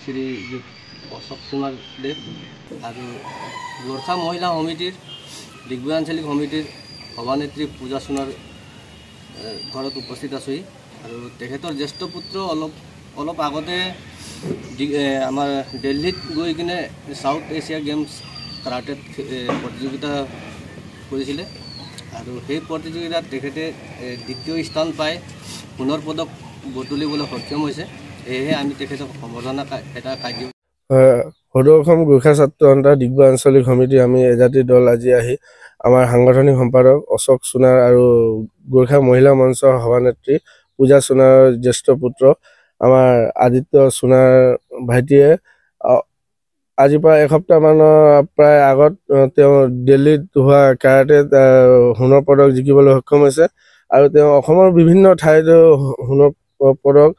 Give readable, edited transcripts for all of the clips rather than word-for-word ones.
শ্ৰীযুত অশোক কুমাৰ দেৱ আৰু গোৰ্খা মহিলা সমিতিৰ ডিগবৈ আঞ্চলিক সমিতিৰ সভানেত্ৰী পূজা সোণৰ ঘৰত উপস্থিত আছোঁহি আৰু তেখেতৰ জ্যেষ্ঠ পুত্ৰ অলপ আগতে আমাৰ দিল্লীত গৈ কিনে সাউথ এছিয়া গেমছ কাৰাটেত প্ৰতিযোগিতা কৰিছিলে আৰু সেই প্ৰতিযোগিতাত তেখেতে দ্বিতীয় স্থান পাই সোণৰ পদক বুটলিবলৈ সক্ষম হৈছে। সেয়েহে আমি তেখেতক সম্বৰ্ধনা এটা কাৰ্য সদৌ অসম গোৰ্খা ছাত্ৰ সন্থা ডিগবৈ আঞ্চলিক সমিতি আমি এজাতি দল আজি আহি আমাৰ সাংগঠনিক সম্পাদক অশোক সোণাৰ আৰু গোৰ্খা মহিলা মঞ্চৰ সভানেত্ৰী পূজা সোণাৰ জ্যেষ্ঠ পুত্ৰ আমাৰ আদিত্য সোণাৰ ভাইটিয়ে আজিৰ পৰা এসপ্তাহমানৰ প্ৰায় আগত তেওঁ দিল্লীত হোৱা কাৰাটেত সোণৰ পদক জিকিবলৈ সক্ষম হৈছে আৰু তেওঁ অসমৰ বিভিন্ন ঠাইত সোণৰ পদক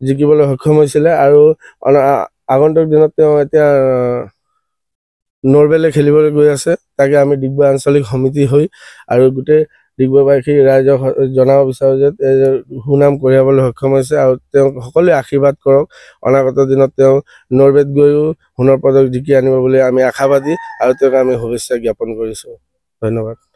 জিকিবলৈ সক্ষম হৈছিলে আৰু আগন্তুক দিনত তেওঁ এতিয়া নৰৱেলৈ খেলিবলৈ গৈ আছে। তাকে আমি ডিগবৈ আঞ্চলিক সমিতি হৈ আৰু গোটেই ডিগবৈবাসী ৰাইজক জনাব বিচাৰোঁ যে সুনাম কঢ়িয়াবলৈ সক্ষম হৈছে আৰু তেওঁক সকলোৱে আশীৰ্বাদ কৰক। অনাগত দিনত তেওঁ নৰৱেত গৈও সোণৰ পদক জিকি আনিব বুলি আমি আশাবাদী আৰু তেওঁক আমি শুভেচ্ছা জ্ঞাপন কৰিছোঁ। ধন্যবাদ।